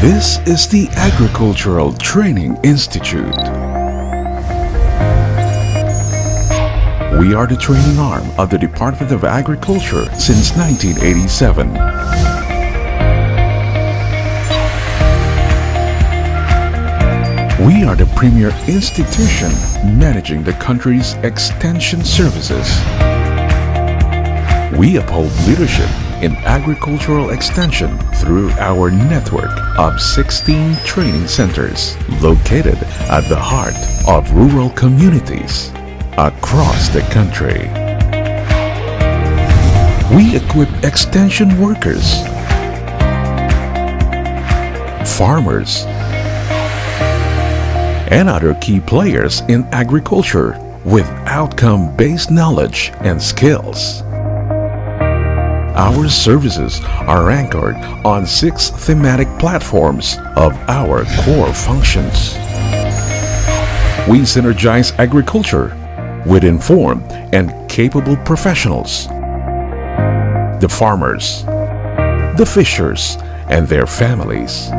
This is the Agricultural Training Institute. We are the training arm of the Department of Agriculture since 1987. We are the premier institution managing the country's extension services. We uphold leadership in agricultural extension through our network of 16 training centers located at the heart of rural communities across the country. We equip extension workers, farmers, and other key players in agriculture with outcome-based knowledge and skills. Our services are anchored on 6 thematic platforms of our core functions. We synergize agriculture with informed and capable professionals, the farmers, the fishers, and their families,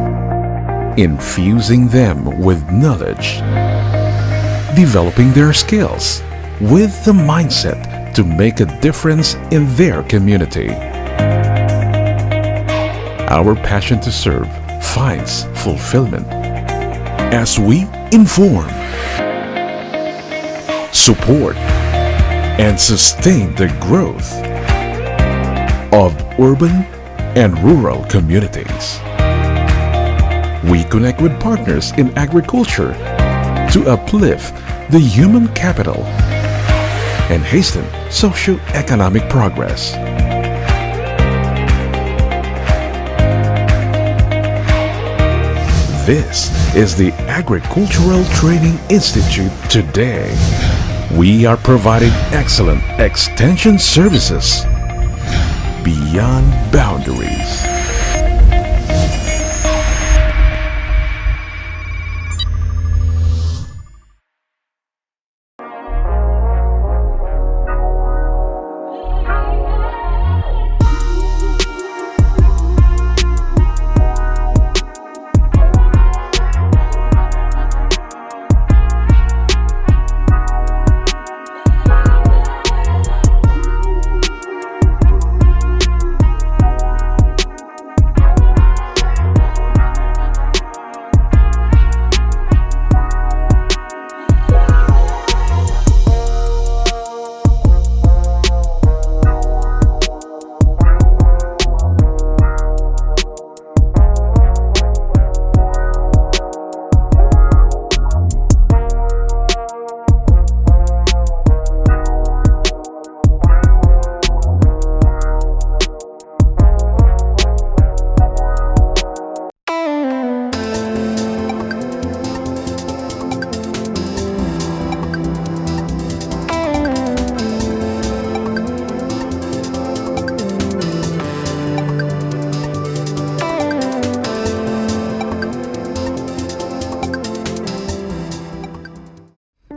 infusing them with knowledge, developing their skills with the mindset to make a difference in their community. Our passion to serve finds fulfillment as we inform, support, and sustain the growth of urban and rural communities. We connect with partners in agriculture to uplift the human capital and hasten socio-economic progress. This is the Agricultural Training Institute today. We are providing excellent extension services beyond boundaries.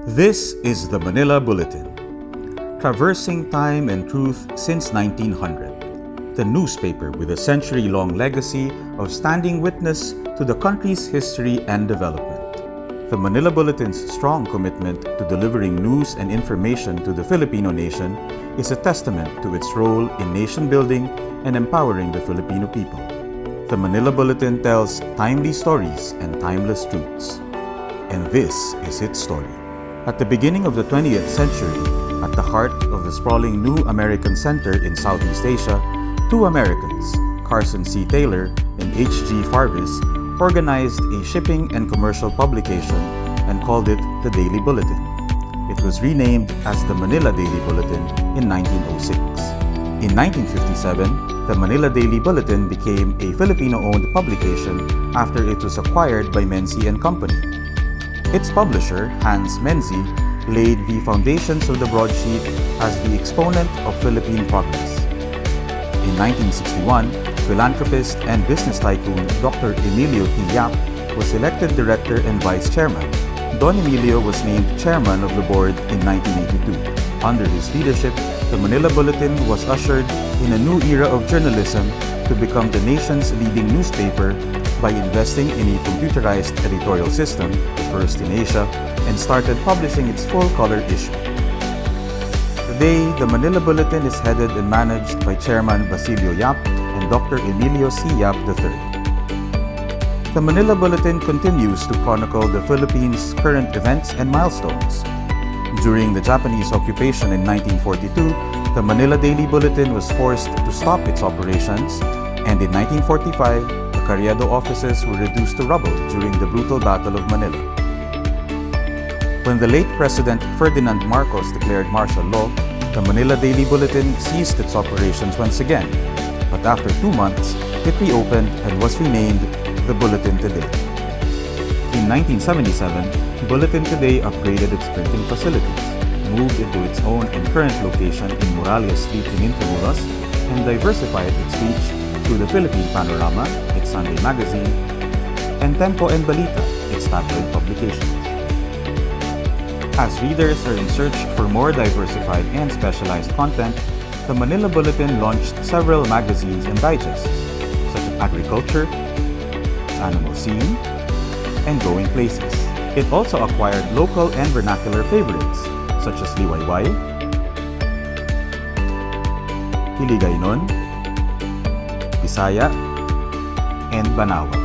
This is the Manila Bulletin, traversing time and truth since 1900, the newspaper with a century-long legacy of standing witness to the country's history and development. The Manila Bulletin's strong commitment to delivering news and information to the Filipino nation is a testament to its role in nation building and empowering the Filipino people. The Manila Bulletin tells timely stories and timeless truths. And this is its story. At the beginning of the 20th century, at the heart of the sprawling New American Center in Southeast Asia, 2 Americans, Carson C. Taylor and H.G. Farvis, organized a shipping and commercial publication and called it the Daily Bulletin. It was renamed as the Manila Daily Bulletin in 1906. In 1957, the Manila Daily Bulletin became a Filipino-owned publication after it was acquired by Menzi and Company. Its publisher, Hans Menzi, laid the foundations of the broadsheet as the exponent of Philippine progress. In 1961, philanthropist and business tycoon Dr. Emilio T. Yap was elected director and vice chairman. Don Emilio was named chairman of the board in 1982. Under his leadership, the Manila Bulletin was ushered in a new era of journalism to become the nation's leading newspaper by investing in a computerized editorial system, the first in Asia, and started publishing its full-color issue. Today, the Manila Bulletin is headed and managed by Chairman Basilio Yap and Dr. Emilio C. Yap III. The Manila Bulletin continues to chronicle the Philippines' current events and milestones. During the Japanese occupation in 1942, the Manila Daily Bulletin was forced to stop its operations, and in 1945, the Carriedo offices were reduced to rubble during the brutal Battle of Manila. When the late President Ferdinand Marcos declared martial law, the Manila Daily Bulletin ceased its operations once again, but after 2 months, it reopened and was renamed the Bulletin Today. In 1977, Bulletin Today upgraded its printing facilities, moved into its own and current location in Moralia Street in Intramuros, and diversified its reach through the Philippine Panorama, its Sunday magazine, and Tempo and Balita, its tabloid publications. As readers are in search for more diversified and specialized content, the Manila Bulletin launched several magazines and digests, such as Agriculture, Animal Scene, and Going Places. It also acquired local and vernacular favorites, such as Liwayway, Hiligaynon, Bisaya, and Banawa.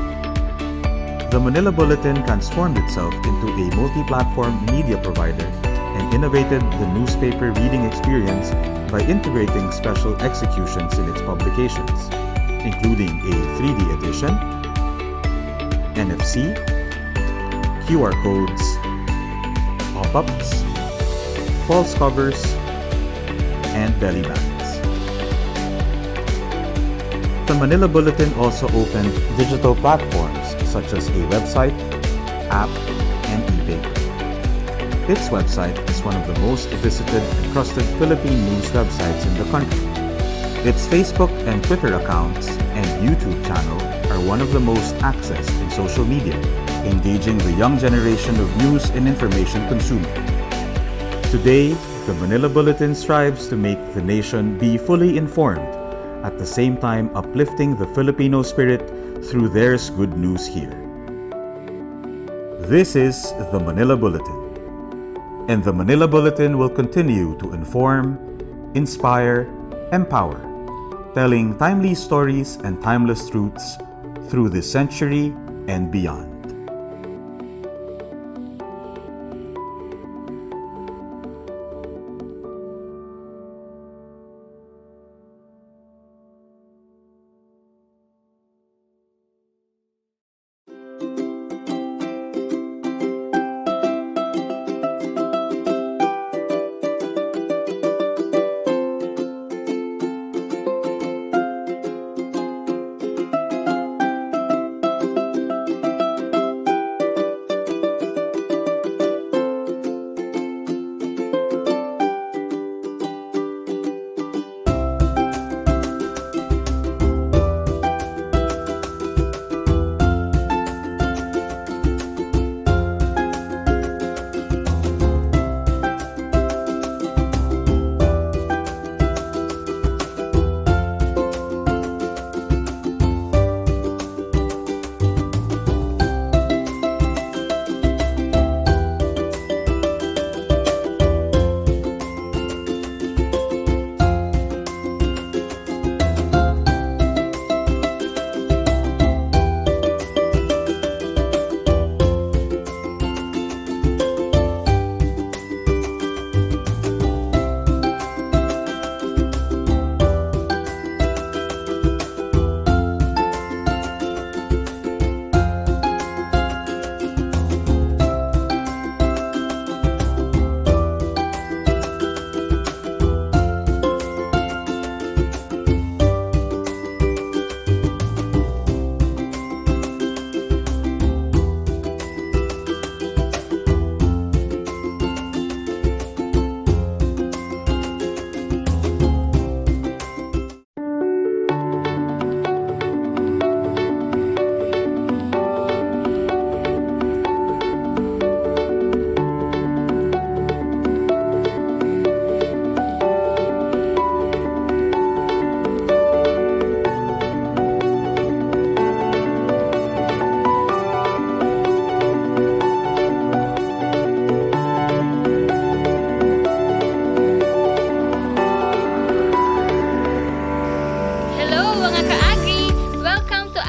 The Manila Bulletin transformed itself into a multi-platform media provider and innovated the newspaper reading experience by integrating special executions in its publications, including a 3D edition, NFC, QR codes, pop-ups, false covers, and belly bands. The Manila Bulletin also opened digital platforms such as a website, app, and e-paper. Its website is one of the most visited and trusted Philippine news websites in the country. Its Facebook and Twitter accounts and YouTube channel are one of the most accessed in social media, engaging the young generation of news and information consumer. Today, the Manila Bulletin strives to make the nation be fully informed, at the same time uplifting the Filipino spirit through there's good news here. This is the Manila Bulletin, and the Manila Bulletin will continue to inform, inspire, empower, telling timely stories and timeless truths through this century and beyond.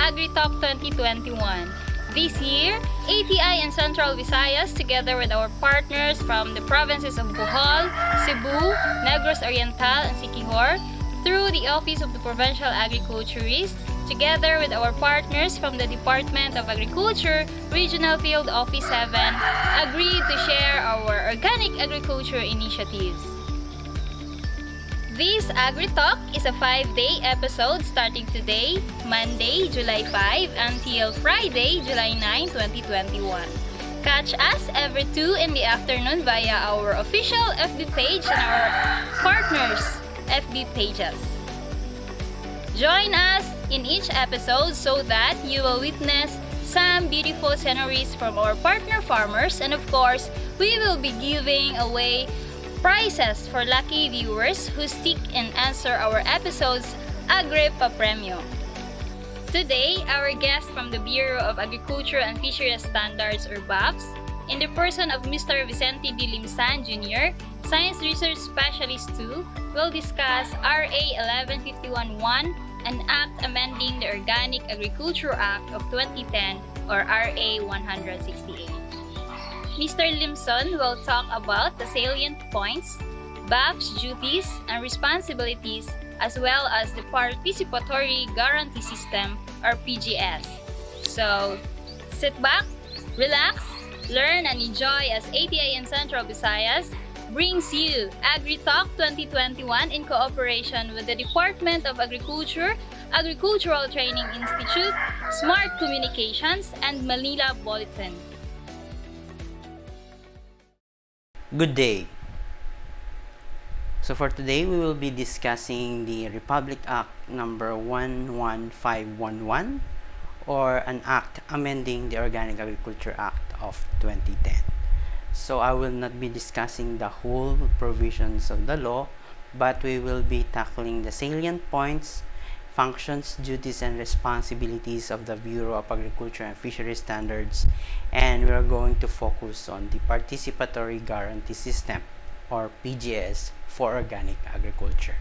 Agritalk 2021. This year, ATI and Central Visayas, together with our partners from the provinces of Bohol, Cebu, Negros Oriental, and Siquijor, through the Office of the Provincial Agriculturist, together with our partners from the Department of Agriculture, Regional Field Office 7, agreed to share our organic agriculture initiatives. This Agritalk is a 5-day episode starting today, Monday, July 5 until Friday, July 9, 2021. Catch us every 2 in the afternoon via our official FB page and our partners' FB pages. Join us in each episode so that you will witness some beautiful sceneries from our partner farmers, and of course, we will be giving away prizes for lucky viewers who stick and answer our episode's Agri Pa-Premio. Today, our guest from the Bureau of Agriculture and Fisheries Standards or BAFS, in the person of Mr. Vicente B. Limsan Jr., Science Research Specialist 2, will discuss RA 1151-1, an act amending the Organic Agriculture Act of 2010 or RA 168. Mr. Limsan will talk about the salient points, BAFS duties and responsibilities, as well as the Participatory Guarantee System or PGS. So, sit back, relax, learn and enjoy as ATI and Central Visayas brings you Agritalk 2021 in cooperation with the Department of Agriculture, Agricultural Training Institute, Smart Communications, and Manila Bulletin. Good day. So for today, we will be discussing the Republic Act number 11511 or an act amending the Organic Agriculture Act of 2010. So I will not be discussing the whole provisions of the law, but we will be tackling the salient points, functions, duties, and responsibilities of the Bureau of Agriculture and Fisheries Standards, and we are going to focus on the Participatory Guarantee System or PGS for organic agriculture.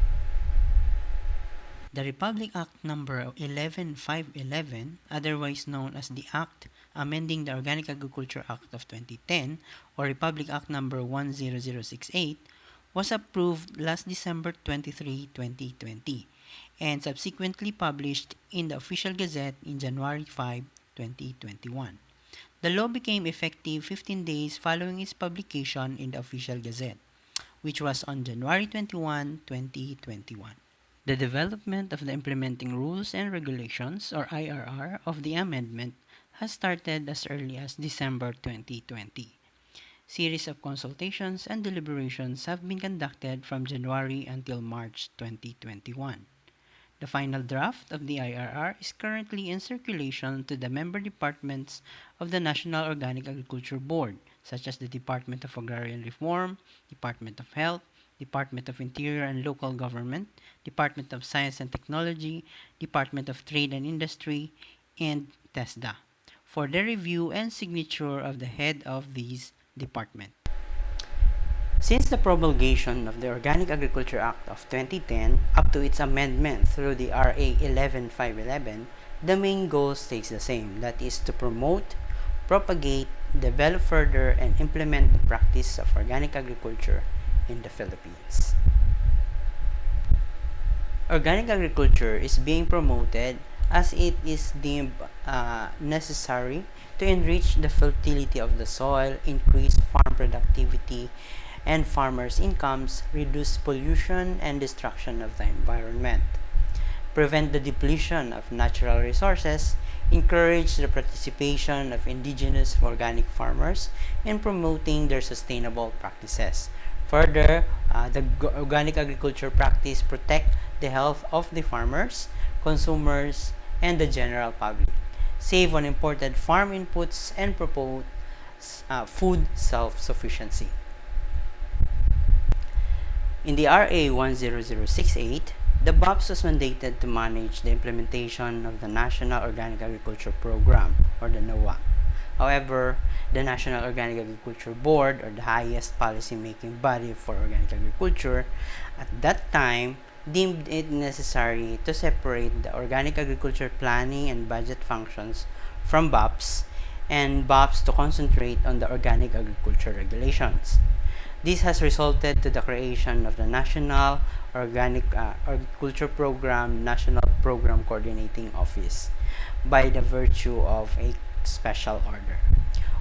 The Republic Act number 11511, otherwise known as the Act amending the Organic Agriculture Act of 2010 or Republic Act number 10068, was approved last December 23, 2020 and subsequently published in the Official Gazette in January 5, 2021. The law became effective 15 days following its publication in the Official Gazette, which was on January 21, 2021. The development of the Implementing Rules and Regulations or IRR of the amendment has started as early as December 2020. Series of consultations and deliberations have been conducted from January until March 2021. The final draft of the IRR is currently in circulation to the member departments of the National Organic Agriculture Board, such as the Department of Agrarian Reform, Department of Health, Department of Interior and Local Government, Department of Science and Technology, Department of Trade and Industry, and TESDA, for the review and signature of the head of these departments. Since the promulgation of the Organic Agriculture Act of 2010 up to its amendment through the RA 11511, the main goal stays the same, that is to promote, propagate, develop further, and implement the practice of organic agriculture in the Philippines. Organic agriculture is being promoted as it is deemed necessary to enrich the fertility of the soil, increase farm productivity and farmers' incomes, reduce pollution and destruction of the environment, prevent the depletion of natural resources, encourage the participation of indigenous organic farmers in promoting their sustainable practices. Further, the organic agriculture practice protect the health of the farmers, consumers, and the general public, save on imported farm inputs, and promote food self-sufficiency. In the RA 10068, the BAFS was mandated to manage the implementation of the National Organic Agriculture Program, or the NOAP. However, the National Organic Agriculture Board, or the highest policy-making body for organic agriculture, at that time deemed it necessary to separate the organic agriculture planning and budget functions from BAFS, and BAFS to concentrate on the organic agriculture regulations. This has resulted to the creation of the National Organic Agriculture Program National Program Coordinating Office by the virtue of a special order.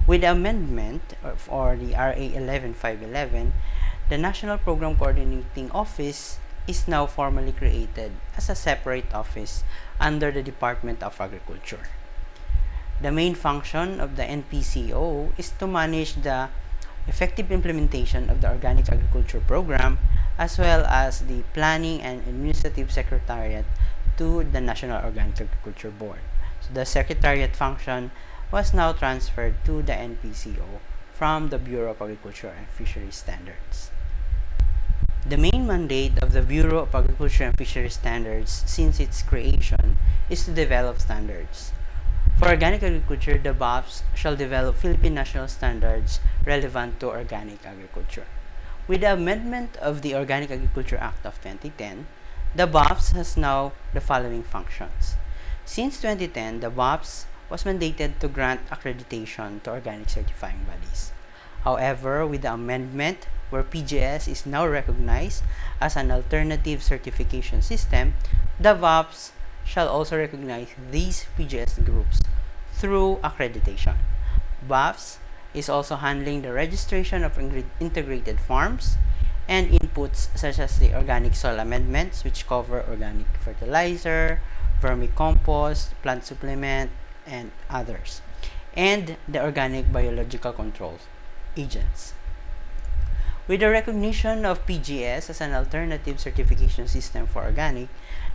With the amendment or the RA 11511, the National Program Coordinating Office is now formally created as a separate office under the Department of Agriculture. The main function of the NPCO is to manage the effective implementation of the Organic Agriculture Program, as well as the Planning and Administrative Secretariat to the National Organic Agriculture Board. So the Secretariat function was now transferred to the NPCO from the Bureau of Agriculture and Fisheries Standards. The main mandate of the Bureau of Agriculture and Fisheries Standards since its creation is to develop standards. For organic agriculture, the BAFS shall develop Philippine national standards relevant to organic agriculture. With the amendment of the Organic Agriculture Act of 2010, the BAFS has now the following functions. Since 2010, the BAFS was mandated to grant accreditation to organic certifying bodies. However, with the amendment where PGS is now recognized as an alternative certification system, the BAFS shall also recognize these PGS groups through accreditation. BAFS is also handling the registration of integrated farms and inputs such as the organic soil amendments, which cover organic fertilizer, vermicompost, plant supplement, and others, and the organic biological control agents. With the recognition of PGS as an alternative certification system for organic,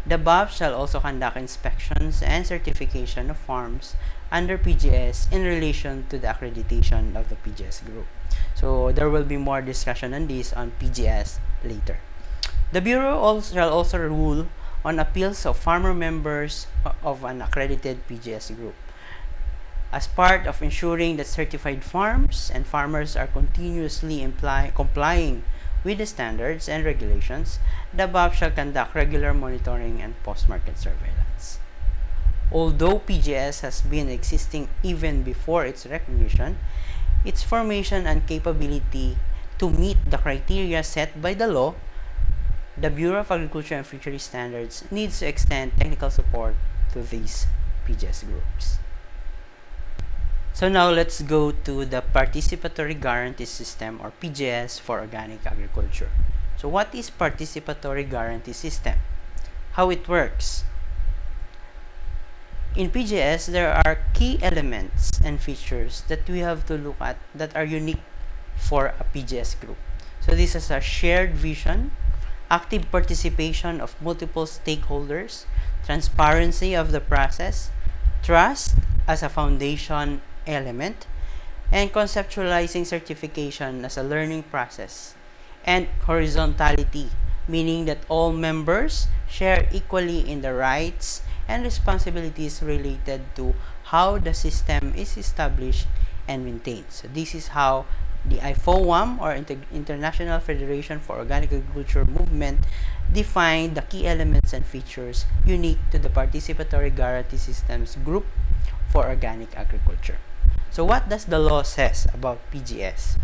the BAFS shall also conduct inspections and certification of farms under PGS in relation to the accreditation of the PGS group. So there will be more discussion on this on PGS later. The Bureau shall also rule on appeals of farmer members of an accredited PGS group. As part of ensuring that certified farms and farmers are continuously complying with the standards and regulations, the BAFS shall conduct regular monitoring and post-market surveillance. Although PGS has been existing even before its recognition, its formation and capability to meet the criteria set by the law, the Bureau of Agriculture and Fisheries Standards needs to extend technical support to these PGS groups. So now let's go to the Participatory Guarantee System or PGS for organic agriculture. So what is Participatory Guarantee System? How it works? In PGS, there are key elements and features that we have to look at that are unique for a PGS group. So this is a shared vision, active participation of multiple stakeholders, transparency of the process, trust as a foundation element, and conceptualizing certification as a learning process, and horizontality, meaning that all members share equally in the rights and responsibilities related to how the system is established and maintained. So this is how the IFOAM or International Federation for Organic Agriculture movement defined the key elements and features unique to the Participatory Guarantee Systems group for organic agriculture. So what does the law says about PGS?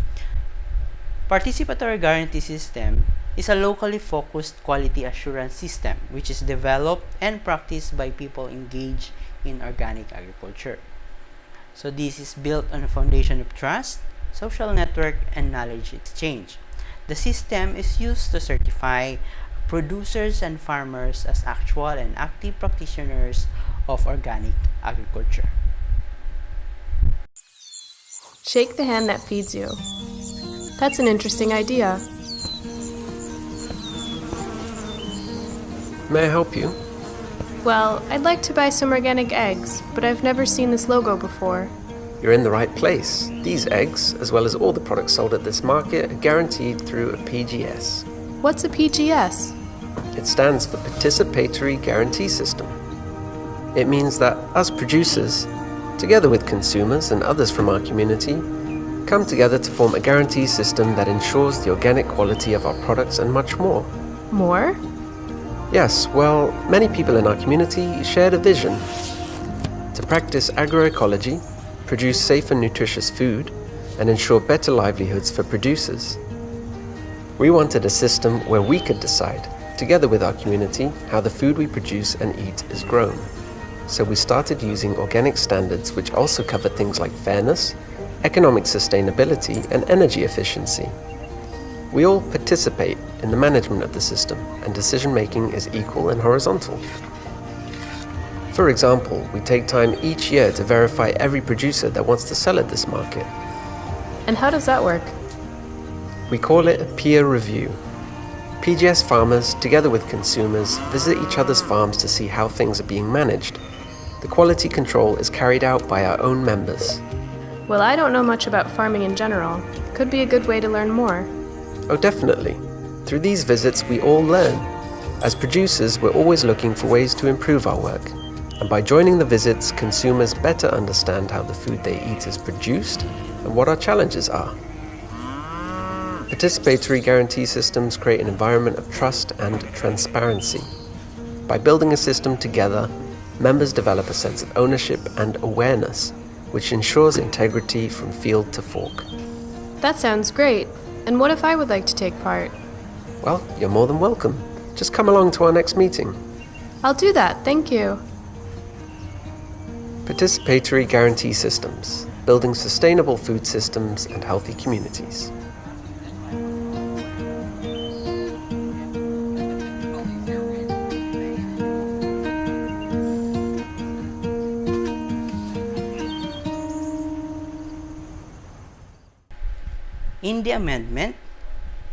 Participatory Guarantee System is a locally focused quality assurance system which is developed and practiced by people engaged in organic agriculture. So this is built on a foundation of trust, social network, and knowledge exchange. The system is used to certify producers and farmers as actual and active practitioners of organic agriculture. Shake the hand that feeds you. That's an interesting idea. May I help you? Well, I'd like to buy some organic eggs, but I've never seen this logo before. You're in the right place. These eggs, as well as all the products sold at this market, are guaranteed through a PGS. What's a PGS? It stands for Participatory Guarantee System. It means that us producers, together with consumers and others from our community, come together to form a guarantee system that ensures the organic quality of our products and much more. More? Yes, well, many people in our community shared a vision to practice agroecology, produce safe and nutritious food, and ensure better livelihoods for producers. We wanted a system where we could decide, together with our community, how the food we produce and eat is grown. So we started using organic standards which also cover things like fairness, economic sustainability, and energy efficiency. We all participate in the management of the system, and decision-making is equal and horizontal. For example, we take time each year to verify every producer that wants to sell at this market. And how does that work? We call it a peer review. PGS farmers, together with consumers, visit each other's farms to see how things are being managed. The quality control is carried out by our own members. Well, I don't know much about farming in general. Could be a good way to learn more. Oh, definitely. Through these visits, we all learn. As producers, we're always looking for ways to improve our work. And by joining the visits, consumers better understand how the food they eat is produced and what our challenges are. Participatory guarantee systems create an environment of trust and transparency. By building a system together, members develop a sense of ownership and awareness, which ensures integrity from field to fork. That sounds great. And what if I would like to take part? Well, you're more than welcome. Just come along to our next meeting. I'll do that, thank you. Participatory guarantee systems, building sustainable food systems and healthy communities. In the amendment,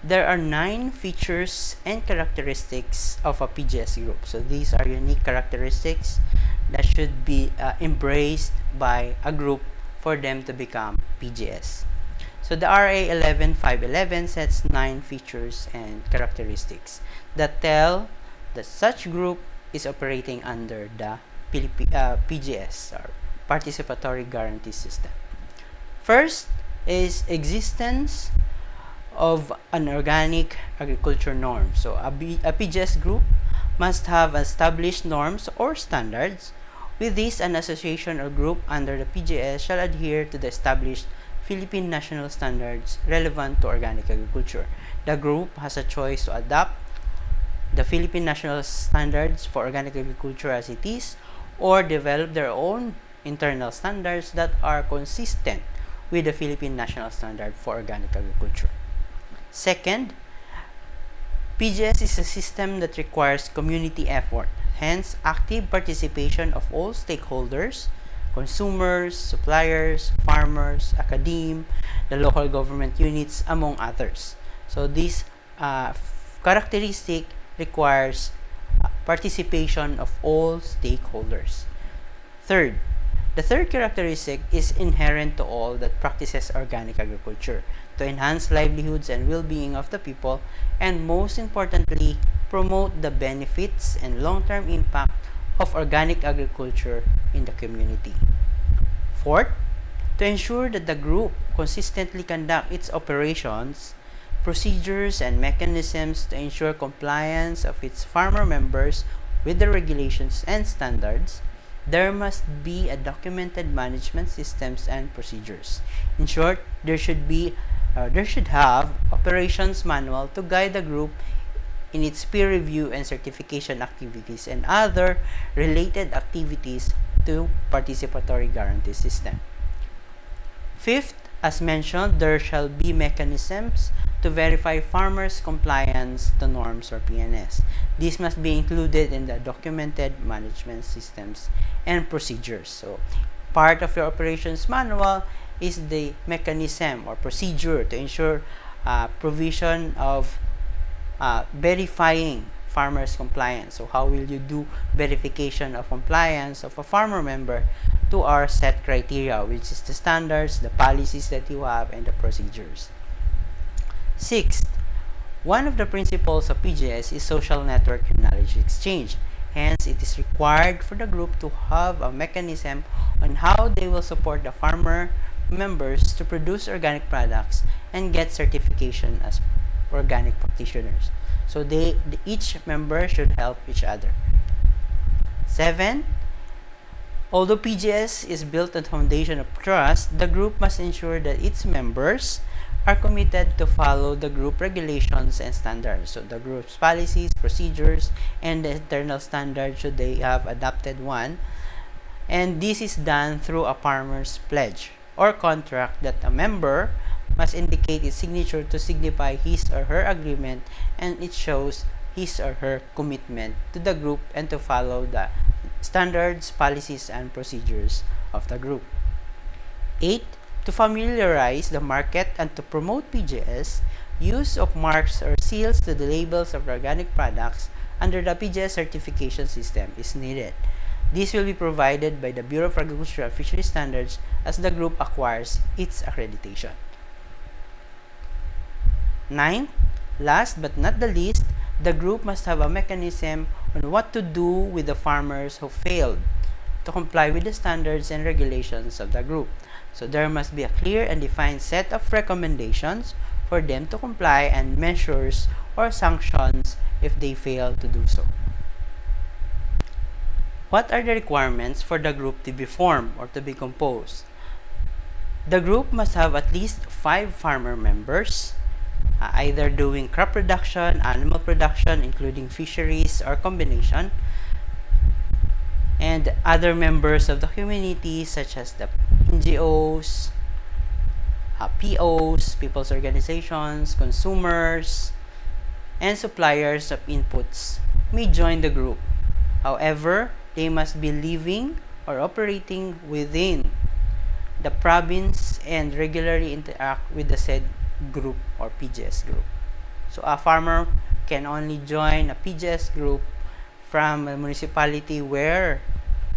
there are 9 features and characteristics of a PGS group. So these are unique characteristics that should be embraced by a group for them to become PGS. So the RA 11511 sets 9 features and characteristics that tell that such group is operating under the PGS, or Participatory Guarantee System. First is existence of an organic agriculture norm. So a PGS group must have established norms or standards. With this, an association or group under the PGS shall adhere to the established Philippine national standards relevant to organic agriculture. The group has a choice to adopt the Philippine national standards for organic agriculture as it is, or develop their own internal standards that are consistent with the Philippine National Standard for Organic Agriculture. Second, PGS is a system that requires community effort, hence active participation of all stakeholders, consumers, suppliers, farmers, academe, the local government units, among others. So this characteristic requires participation of all stakeholders. Third, the third characteristic is inherent to all that practices organic agriculture to enhance livelihoods and well-being of the people, and most importantly, promote the benefits and long-term impact of organic agriculture in the community. Fourth, to ensure that the group consistently conduct its operations, procedures, and mechanisms to ensure compliance of its farmer members with the regulations and standards, there must be a documented management systems and procedures. In short, there should have operations manual to guide the group in its peer review and certification activities and other related activities to participatory guarantee system. Fifth, as mentioned, there shall be mechanisms to verify farmers' compliance to norms or PNS. This must be included in the documented management systems and procedures. So, part of your operations manual is the mechanism or procedure to ensure provision of verifying farmers' compliance. So, how will you do verification of compliance of a farmer member to our set criteria, which is the standards, the policies that you have, and the procedures. Sixth, one of the principles of PGS is social network and knowledge exchange. Hence, it is required for the group to have a mechanism on how they will support the farmer members to produce organic products and get certification as organic practitioners. So each member should help each other. 7. Although PGS is built on foundation of trust, the group must ensure that its members are committed to follow the group regulations and standards. So the group's policies, procedures, and the internal standards should they have adopted one. And this is done through a farmer's pledge or contract that a member must indicate its signature to signify his or her agreement, and it shows his or her commitment to the group and to follow the standards, policies, and procedures of the group. 8. To familiarize the market and to promote PGS, use of marks or seals to the labels of organic products under the PGS certification system is needed. This will be provided by the Bureau of Agriculture and Fisheries Standards as the group acquires its accreditation. 9. Last but not the least, the group must have a mechanism on what to do with the farmers who failed to comply with the standards and regulations of the group. So there must be a clear and defined set of recommendations for them to comply and measures or sanctions if they fail to do so. What are the requirements for the group to be formed or to be composed? The group must have at least 5 farmer members, either doing crop production, animal production, including fisheries or combination, and other members of the community such as the NGOs, POs, people's organizations, consumers, and suppliers of inputs may join the group. However, they must be living or operating within the province and regularly interact with the said group or PGS group. So a farmer can only join a PGS group from a municipality where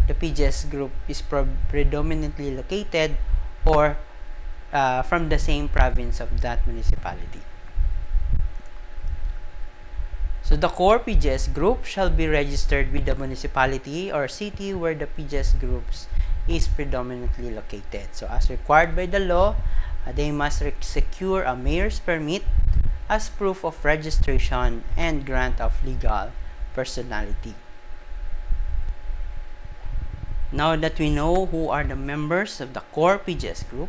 the PGS group is predominantly located, or from the same province of that municipality. So the core PGS group shall be registered with the municipality or city where the PGS groups is predominantly located. So as required by the law, they must secure a mayor's permit as proof of registration and grant of legal personality. Now that we know who are the members of the core PGS group,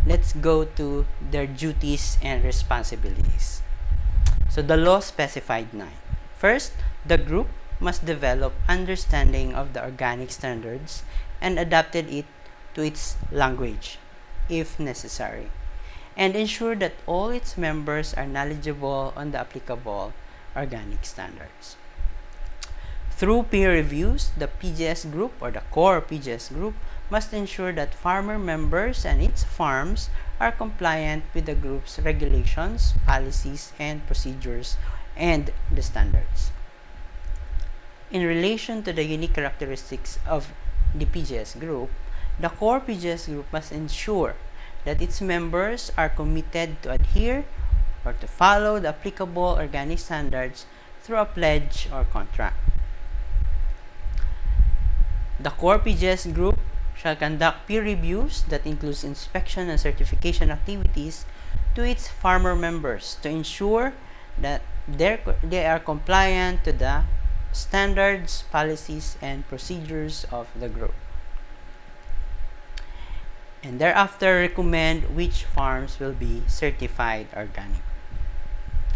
let's go to their duties and responsibilities. So the law specified 9. First, the group must develop understanding of the organic standards and adapted it to its language, if necessary, and ensure that all its members are knowledgeable on the applicable organic standards. Through peer reviews, the PGS group or the core PGS group must ensure that farmer members and its farms are compliant with the group's regulations, policies, and procedures and the standards. In relation to the unique characteristics of the PGS group, the core PGS group must ensure that its members are committed to adhere or to follow the applicable organic standards through a pledge or contract. The core PGS group shall conduct peer reviews that includes inspection and certification activities to its farmer members to ensure that they are compliant to the standards, policies, and procedures of the group. And thereafter recommend which farms will be certified organic.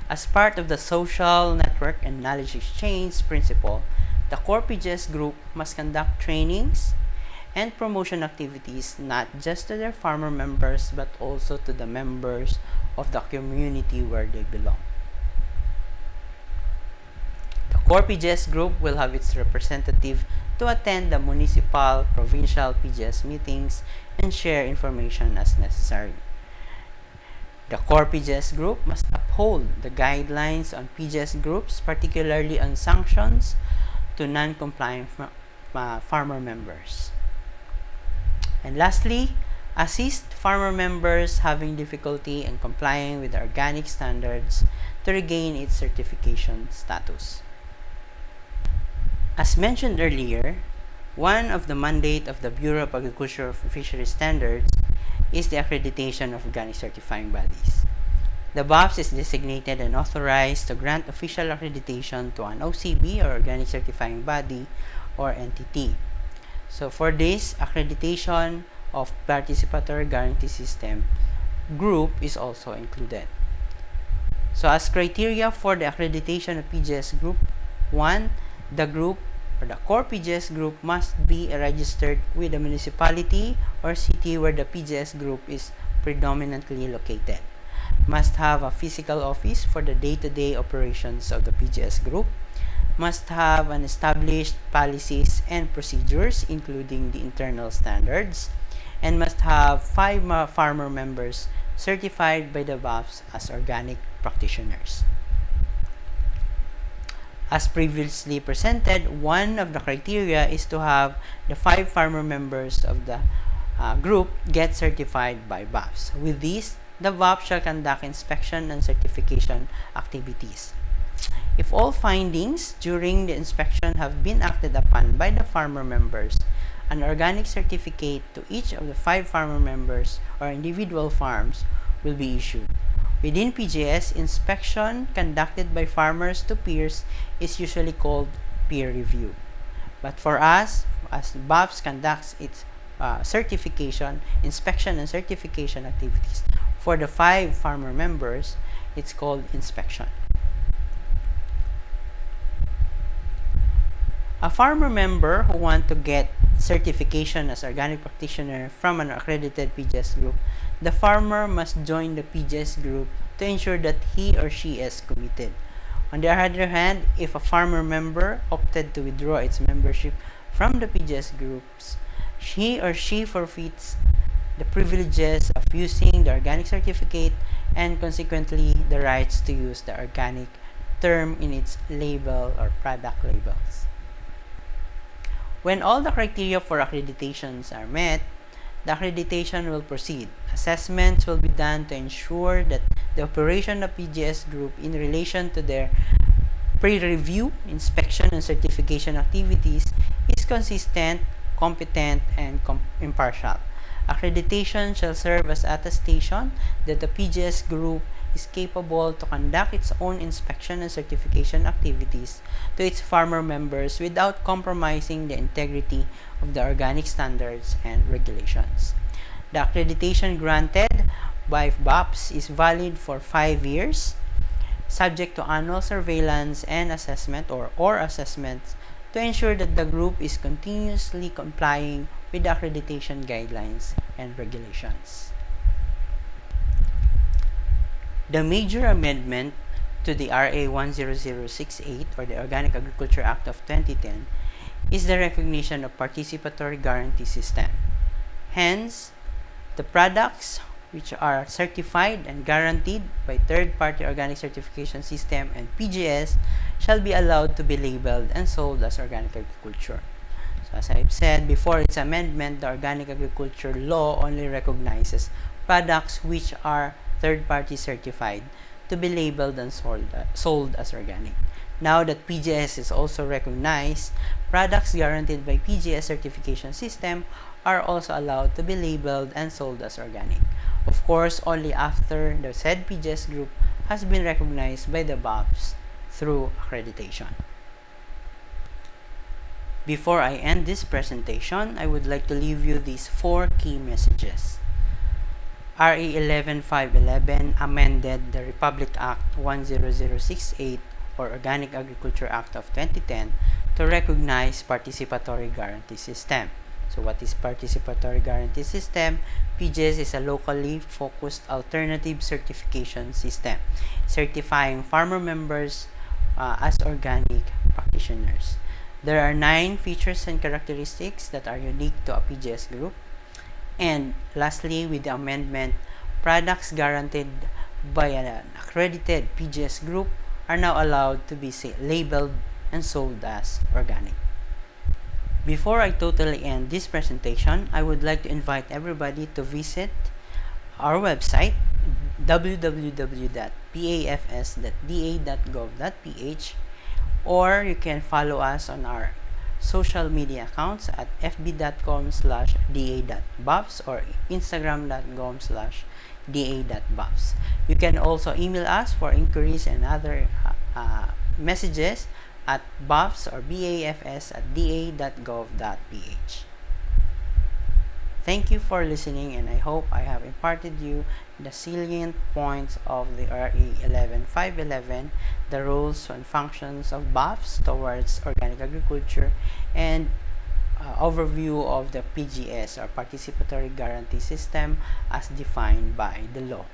As part of the social network and knowledge exchange principle, the core PGS group must conduct trainings and promotion activities not just to their farmer members but also to the members of the community where they belong. The core PGS group will have its representative to attend the municipal, provincial PGS meetings and share information as necessary. The core PGS group must uphold the guidelines on PGS groups, particularly on sanctions to non-compliant farmer members. And lastly, assist farmer members having difficulty in complying with the organic standards to regain its certification status. As mentioned earlier, one of the mandate of the Bureau of Agriculture and Fisheries Standards is the accreditation of organic certifying bodies. The BAFS is designated and authorized to grant official accreditation to an OCB or organic certifying body or entity. So for this, accreditation of participatory guarantee system group is also included. So as criteria for the accreditation of PGS group, 1, the group or the core PGS group must be registered with the municipality or city where the PGS group is predominantly located. Must have a physical office for the day-to-day operations of the PGS group. Must have an established policies and procedures, including the internal standards, and must have 5 farmer members certified by the BAFS as organic practitioners. As previously presented, one of the criteria is to have the 5 farmer members of the group get certified by BAFS. With this, the BAFS shall conduct inspection and certification activities. If all findings during the inspection have been acted upon by the farmer members, an organic certificate to each of the 5 farmer members or individual farms will be issued. Within PGS, inspection conducted by farmers to peers is usually called peer review. But for us, as BAFS conducts its certification, inspection and certification activities for the 5 farmer members, it's called inspection. A farmer member who wants to get certification as organic practitioner from an accredited PGS group, the farmer must join the PGS group to ensure that he or she is committed. On the other hand, if a farmer member opted to withdraw its membership from the PGS groups, he or she forfeits the privileges of using the organic certificate and consequently the rights to use the organic term in its label or product labels. When all the criteria for accreditations are met, the accreditation will proceed. Assessments will be done to ensure that the operation of PGS group in relation to their pre-review, inspection, and certification activities is consistent, competent, and impartial. Accreditation shall serve as attestation that the PGS group is capable to conduct its own inspection and certification activities to its farmer members without compromising the integrity of the organic standards and regulations. The accreditation granted by BAFS is valid for 5 years, subject to annual surveillance and assessment or assessments to ensure that the group is continuously complying with the accreditation guidelines and regulations. The major amendment to the RA 10068 or the Organic Agriculture Act of 2010 is the recognition of participatory guarantee system. Hence, the products which are certified and guaranteed by third-party organic certification system and PGS shall be allowed to be labeled and sold as organic agriculture. So as I've said before its amendment, the organic agriculture law only recognizes products which are third-party certified to be labeled and sold as organic. Now that PGS is also recognized, products guaranteed by PGS certification system are also allowed to be labeled and sold as organic. Of course, only after the said PGS group has been recognized by the BAFS through accreditation. Before I end this presentation, I would like to leave you these 4 key messages. RE 11511 amended the Republic Act 10068 or Organic Agriculture Act of 2010 to recognize participatory guarantee system. So what is participatory guarantee system? PGS is a locally focused alternative certification system, certifying farmer members as organic practitioners. There are 9 features and characteristics that are unique to a PGS group. And lastly, with the amendment, products guaranteed by an accredited PGS group are now allowed to be labeled and sold as organic. Before I totally end this presentation, I would like to invite everybody to visit our website www.pafs.da.gov.ph, or you can follow us on our social media accounts at fb.com/da.bafs or instagram.com/da.bafs. You can also email us for inquiries and other messages at BAFS or bafs@da.gov.ph. Thank you for listening, and I hope I have imparted you the salient points of the RA 11511, the roles and functions of BAFS towards organic agriculture, and overview of the PGS or Participatory Guarantee System as defined by the law.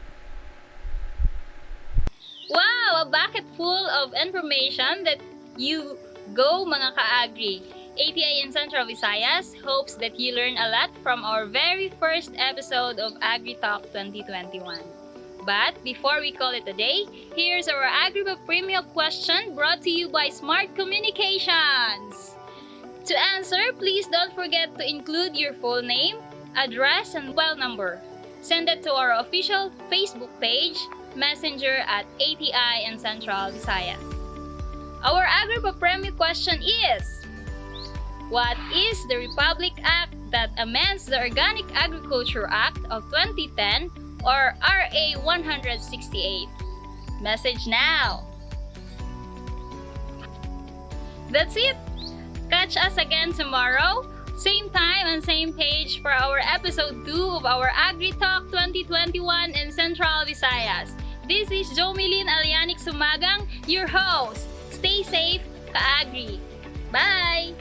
Wow! A bucket full of information that you go mga ka-agri. ATI in Central Visayas hopes that you learn a lot from our very first episode of Agritalk 2021. But before we call it a day, here's our Agriba Premium question brought to you by Smart Communications. To answer, please don't forget to include your full name, address, and mobile number. Send it to our official Facebook page, Messenger at ATI in Central Visayas. Our Agriba Premium question is: what is the Republic Act that amends the Organic Agriculture Act of 2010 or RA 168? Message now! That's it! Catch us again tomorrow, same time and same page for our episode 2 of our Agritalk 2021 in Central Visayas. This is Jomilin Alianic Sumagang, your host. Stay safe, ka-agri! Bye!